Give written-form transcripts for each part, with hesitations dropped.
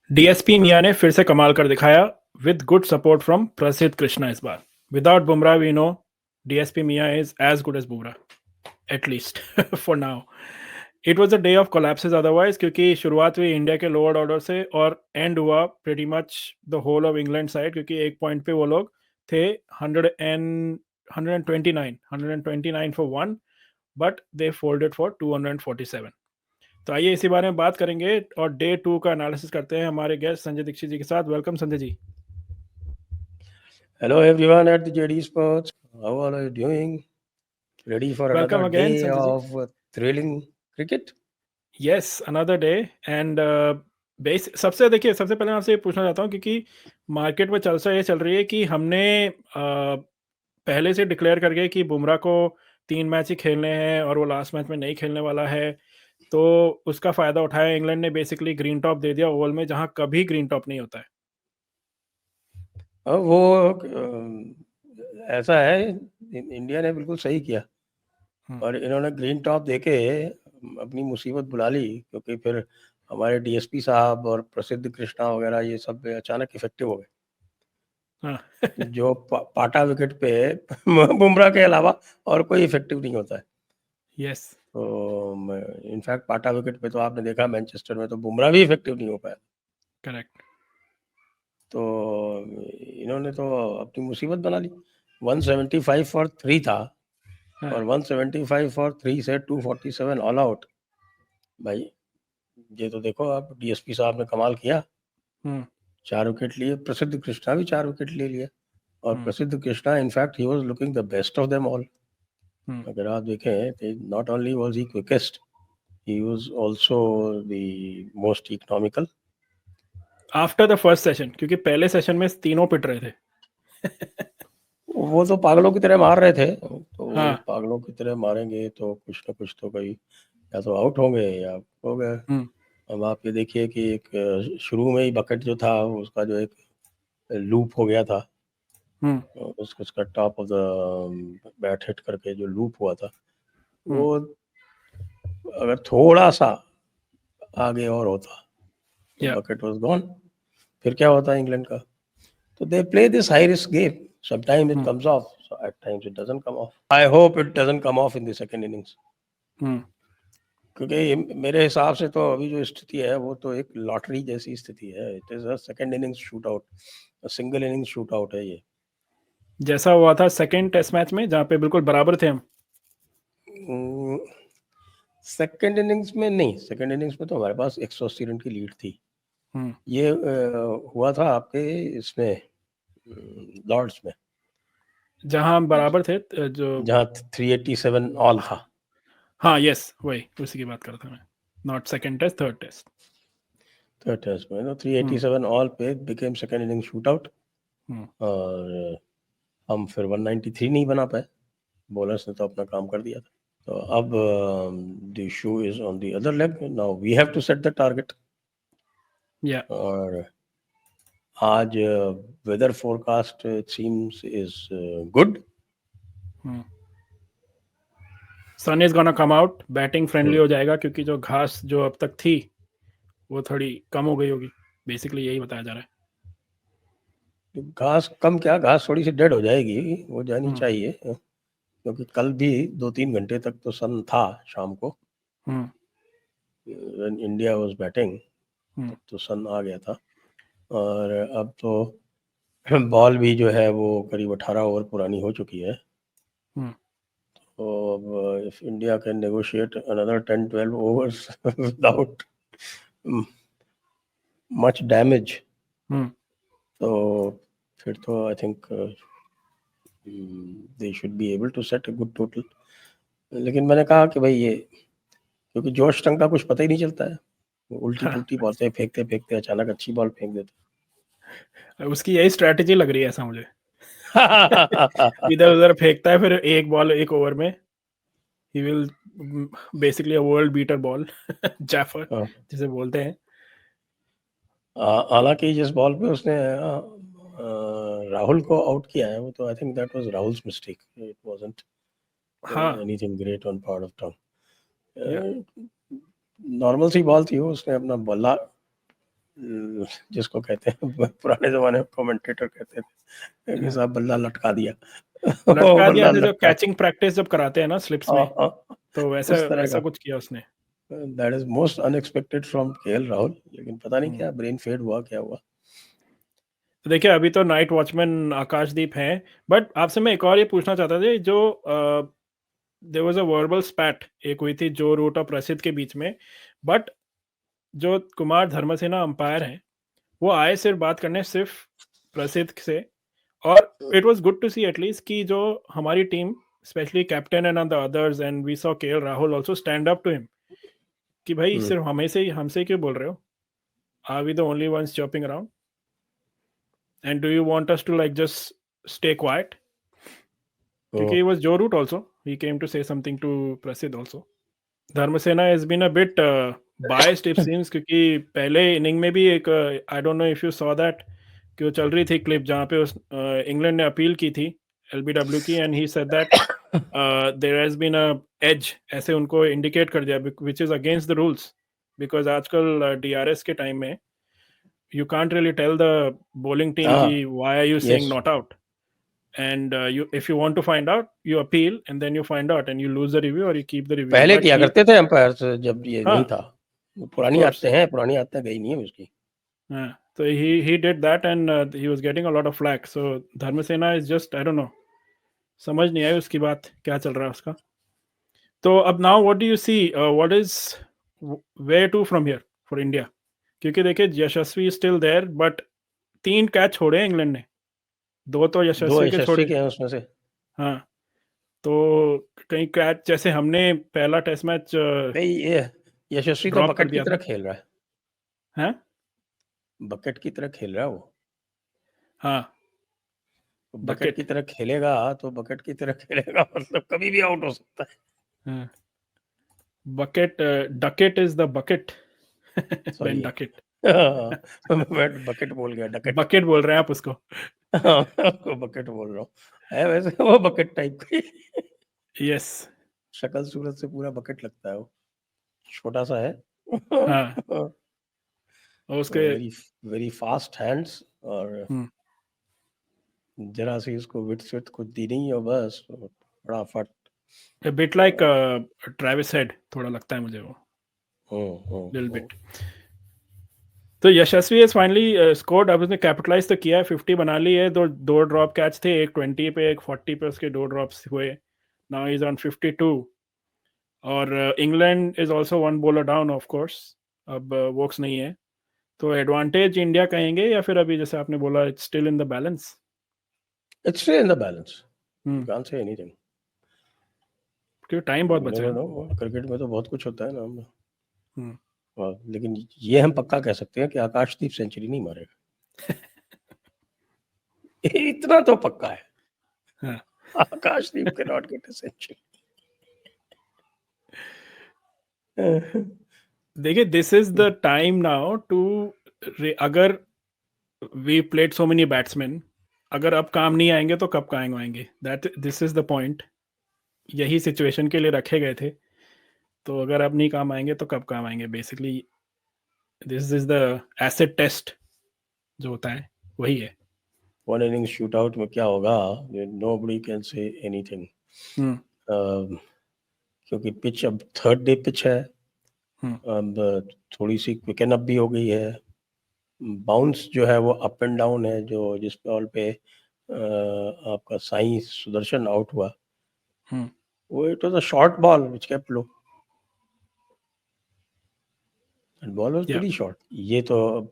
DSP मियां ने फिर से कमाल कर दिखाया with good support from Prasidh Krishna इस बार. Without Bumrah we know DSP Miyan is as good as Bumrah at least for now. It was a day of collapses otherwise, क्योंकि शुरुआत हुई इंडिया के लोअर ऑर्डर से और एंड हुआ pretty much the whole of England side, क्योंकि एक पॉइंट पे वो लोग थे 129 for one, but they folded for 247. तो आइए इसी बारे में बात करेंगे और डे 2 का एनालिसिस करते हैं हमारे गेस्ट संजय दीक्षित जी के साथ. Welcome Sanjay ji. Hello everyone at the JD Sports. How are you doing? Ready for another welcome again day Sanjay ji. of thrilling cricket? Yes, another day. And बेस सबसे देखिए, सबसे पहले मैं आपसे ये पूछना चाहता हूँ, क्योंकि मार्केट में चर्चा ये चल रही है कि हमने पहले से डिक्लेयर कर गए कि बुमराह को 3 मैच ही खेलने हैं और वो लास्ट मैच में नहीं खेलने वाला है. तो उसका फ़ायदा उठाया इंग्लैंड ने, बेसिकली ग्रीन टॉप दे दिया ओवल में, जहाँ कभी ग्रीन टॉप नहीं होता है. वो ऐसा है, इंडिया ने बिल्कुल सही किया और इन्होंने ग्रीन टॉप देके अपनी मुसीबत बुला ली, क्योंकि फिर हमारे डीएसपी साहब और प्रसिद्ध कृष्णा वगैरह ये सब अचानक इफेक्टिव हो गए. हाँ. जो पाटा विकेट पे बुमराह के अलावा और कोई इफेक्टिव नहीं होता है. यस. तो इनफैक्ट पाटा विकेट पे तो आपने देखा मैनचेस्टर में तो बुमराह भी इफेक्टिव नहीं हो पाया. करेक्ट. तो इन्होंने तो अपनी मुसीबत बना ली. 175 फॉर 3 था और 175 फॉर 3 से 247 ऑल आउट. भाई ये तो देखो आप, डीएसपी साहब ने कमाल किया. 4 विकेट लिए. प्रसिद्ध कृष्णा भी 4 विकेट ले लिया और Prasidh Krishna in fact he was looking the best of them all. अगर आप देखें, not only was he quickest, he was also the most economical. After the first session, क्योंकि पहले सेशन में तीनों पिट रहे थे. वो तो पागलों की तरह मार रहे थे, तो हाँ. पागलों की तरह मारेंगे तो कुछ ना कुछ तो कहीं या तो आउट होंगे या हो गए. अब आप ये देखिए कि एक शुरू में ही बकेट जो था उसका जो एक लूप हो गया था, उसका top of the bat hit करके जो लूप हुआ था, वो अगर थोड़ा सा आगे और होता तो बकेट वाज गॉन. फिर क्या होता इंग्लैंड का? तो they play this high risk game. Sometimes it comes off, so at times it doesn't come off. I hope it doesn't come off in the second innings. क्योंकि मेरे हिसाब से तो अभी जो स्थिति है वो तो एक लॉटरी जैसी स्थिति है. It is a second innings shoot out, single innings shoot out है ये. जैसा हुआ था सेकंड टेस्ट मैच में, जहाँ पे बिल्कुल बराबर थे हम. सेकंड इनिंग्स में नहीं, सेकंड इनिंग्स में तो हमारे पास 180 रन की लीड थी. ये हुआ था आपके इसमें लॉर्ड्स में, जहाँ हम बराबर थे, जो जहाँ 387 ऑल था. हाँ यस, वही उसी की बात कर रहा था मैं. Not second test, third test. Third test में तो 387 ऑल पे became second inning shoot out और हम फिर 193 नहीं बना पाए. बॉलर्स ने तो अपना काम कर दिया था. तो अब the show is on the other leg. Now we have to set the target. और आज weather forecast it seems is good. Sun is gonna come out, batting friendly हो जाएगा, क्योंकि जो घास जो अब तक थी वो थोड़ी कम हो गई होगी. बेसिकली यही बताया जा रहा है. घास कम क्या, घास थोड़ी सी डेड हो जाएगी, वो जानी चाहिए, क्योंकि कल भी 2-3 घंटे तक तो सन था शाम को. इंडिया वाज बैटिंग तब तो सन आ गया था. और अब तो बॉल भी जो है वो करीब 18 ओवर पुरानी हो चुकी है. तो अब if India can negotiate another 10-12 overs without much damage, तो फिर तो I think they should be able to set a good total. लेकिन मैंने कहा कि भाई ये, क्योंकि जोश टंग का कुछ पता ही नहीं चलता है, उल्टी पुल्टी बॉलें फेंकते फेंकते अचानक अच्छी बॉल फेंक देते. उसकी यही स्ट्रेटेजी लग रही है ऐसा मुझे. इधर उधर फेंकता है, फिर एक बॉल एक ओवर में ही will basically a world beater ball, jaffa जिसे बोलते हैं. हालांकि जिस बॉल पे उसने राहुल को आउट किया है, वो तो I think that was Rahul's mistake. It wasn't anything great on part of Tom. Normal सी बॉल थी वो, उसने अपना बल्ला जिसको कहते हैं पुराने जमाने में कमेंटेटर कहते थे कि साहब बल्ला लटका दिया। लटका दिया बल्ला था, जो लटका, कैचिंग प्रैक्टिस जब कराते हैं ना स्लिप्स में, तो वैसा उस तरह वैसा का। कुछ किया उसने। That is most unexpected from KL Rahul, लेकिन पता नहीं क्या ब्रेन फेड हुआ, क्या हुआ। तो देखिए अभी तो नाइट वॉचमैन आकाशदीप हैं, बट आपसे मैं एक और ये पूछना चाहता था, जो देयर वाज अ वर्बल स्पैट एक हुई थी जो रूट और प्रसिद्ध के बीच में, बट जो कुमार धर्मसेना अंपायर हैं, वो आए सिर्फ बात करने सिर्फ प्रसिद्ध से, और it was good to see at least कि जो हमारी team, specially captain and the others, and we saw KL Rahul also stand up to him कि भाई हम्म, सिर्फ हमें से ही हमसे क्यों बोल रहे हो, are we the only ones chopping around, and do you want us to like just stay quiet, क्योंकि तो he was Joe Root also. He came to say something to Prasidh also. Dharmasena has been a bit biased it seems, क्योंकि पहले inning में भी एक, I don't know if you saw that, कि वो चल रही थी क्लिप जहाँ पे उस इंग्लैंड ने अपील की थी एलबीडब्ल्यू की, and he said that there has been a edge, ऐसे उनको इंडिकेट कर दिया, which is against the rules, because आजकल डीआरएस के टाइम में you can't really tell the bowling team हाँ, की why are you saying yes, not out, and you, if you want to find out, you appeal and then you find out and you lose the review or you keep the review, पहले but किया he, करते थे empire जब ये नहीं हाँ, था। of पुरानी course, आदतें हैं, पुरानी आदतें गई नहीं है उसकी। हाँ, so he did that and he was getting a lot of flack, so Dharmasena is just, I don't know, समझ नहीं आई उसकी बात क्या चल रहा है उसका। तो अब now what do you see, what is where to from here for India, क्योंकि देखिए यशस्वी स्टिल देयर, बट 3 कैच छोड़े हैं इंग्लैंड ने, 2 तो दो यशस्वी के यशस्वी छोड़े, के हैं उसमें से। हाँ, तो कहीं कैच, जैसे हमने पहला टेस्ट मैच भाई ये यशस्वी तो ड्रॉप कर बकेट की दिया तरह था, खेल रहा है, हैं? बकेट की तरह खेल रहा है वो। हाँ, बकेट की बकेट, तरह खेलेगा तो बकेट की तरह खेलेगा मतलब कभी भी आउट हो सकता है। हाँ, bucket, Duckett is the bucket, Ben sorry, Duckett, मैं बकेट बोल गया, डकेट। बकेट बोल रहे हैं आप उसको। बकेट बोल रहा हूँ, है वैसे वो बकेट टाइप की। यस, शक्ल सूरत से पूरा बकेट लगता है वो, छोटा सा है। हाँ, और उसके, वेरी वेरी फास्ट हैंड्स, और जरा सी उसको विड्थ विड्थ कुछ दी नहीं, और बस फटाफट। बिट लाइक ट्रेविस हेड थोड़ा लगता है मुझे वो, लिटिल हम्म। बिट। तो यशस्वी इज फाइनली स्कोर्ड, अब उसने कैपिटलाइज तो किया है, 50 बना ली है, दो ड्रॉप कैच थे, एक 20 पे एक 40 पे उसके 2 ड्रॉप्स हुए, नाउ इज ऑन 52, और England is also 1 bowler down of course, अब वोक्स नहीं है, तो एडवांटेज इंडिया कहेंगे, या फिर अभी जैसे आपने बोला it's still in the balance? It's still in the balance, hmm, can't say anything. क्योंकि टाइम बहुत यू बचा नेवर है। नो, क्रिकेट में तो बहुत कुछ होता है ना। हम्म, लेकिन ये हम पक्का कह सकते हैं कि आकाशदीप सेंचुरी नहीं मारेगा। इतना तो पक्का है, हाँ, आकाशदीप के नॉट गेट अ सेंचुरी। देखिए this is the time now to, अगर we played so many batsman, अगर अब काम नहीं आएंगे तो कब काम आएंगे, that this is the point, यही सिचुएशन के लिए रखे गए थे, तो अगर अब नहीं काम आएंगे तो कब काम आएंगे, basically this is the acid test जो होता है, वही है। वन इनिंग शूट आउट में क्या होगा, नोबडी कैन से एनीथिंग, हम्म, क्योंकि पिच अब थर्ड डे पिच है। हम्म, अब थोड़ी सी क्विकन अप भी हो गई है, बाउंस जो है वो अप एंड डाउन है, जो जिस बॉल पे आपका साई सुदर्शन आउट हुआ, हम्म, वो it was a short ball which kept low, and ball was या, प्रीटी शॉर्ट। ये तो अब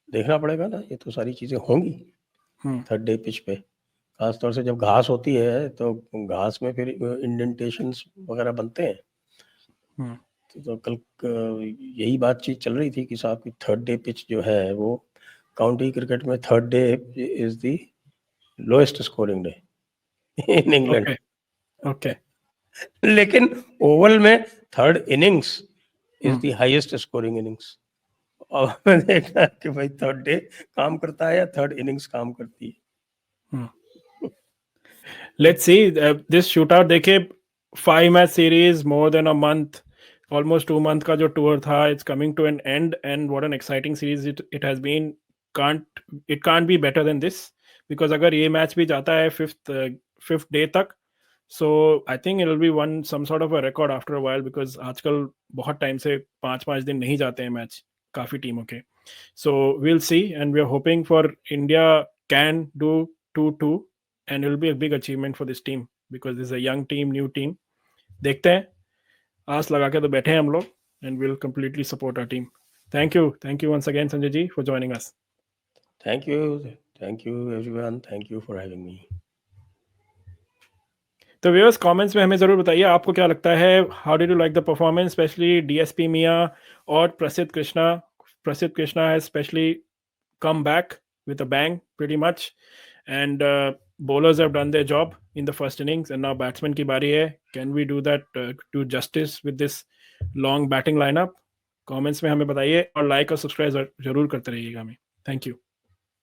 देखना पड़ेगा ना, ये तो सारी चीजें होंगी हम्म, थर्ड डे पिच पे, खास तौर से जब घास होती है तो घास में फिर इंडेंटेशंस वगैरह बनते हैं। हम्म, तो कल यही बातचीत चल रही थी कि साहब की थर्ड डे पिच जो है वो काउंटी क्रिकेट में third day is the lowest scoring day in England. Okay, okay, लेकिन ओवल में third innings is hmm, the highest scoring innings. और मैं देखा कि भाई थर्ड डे काम करता है या थर्ड इनिंग्स काम करती hmm, let's see this shoot out, देखिए 5 match series, more than a month, almost 2 month का जो tour था, it's coming to an end, and what an exciting series it has been. It can't be better than this, because अगर ये match भी जाता है fifth day तक, so I think it will be some sort of a record after a while, because आजकल बहुत time से 5 दिन नहीं जाते हैं match काफी टीमों के. So we'll see, and we are hoping for India can do 2-2, and it will be a big achievement for this team, because this is a young team, new team. देखते हैं, आस लगा के तो बैठे हैं हम लोग, and we'll completely support our team. Thank you once again, Sanjay ji, for joining us. Thank you everyone, thank you for having me. तो व्यूअर्स, कमेंट्स में हमें जरूर बताइए आपको क्या लगता है, how did you like the performance, specially DSP Miyan और Prasidh Krishna has specially come back with a bang pretty much, and bowlers have done their job in the first innings, and now batsman ki bari hai. Can we do that, do justice with this long batting lineup? Comments में हमें बताइए, और like और subscribe जरूर करते रहिएगा हमें. Thank you.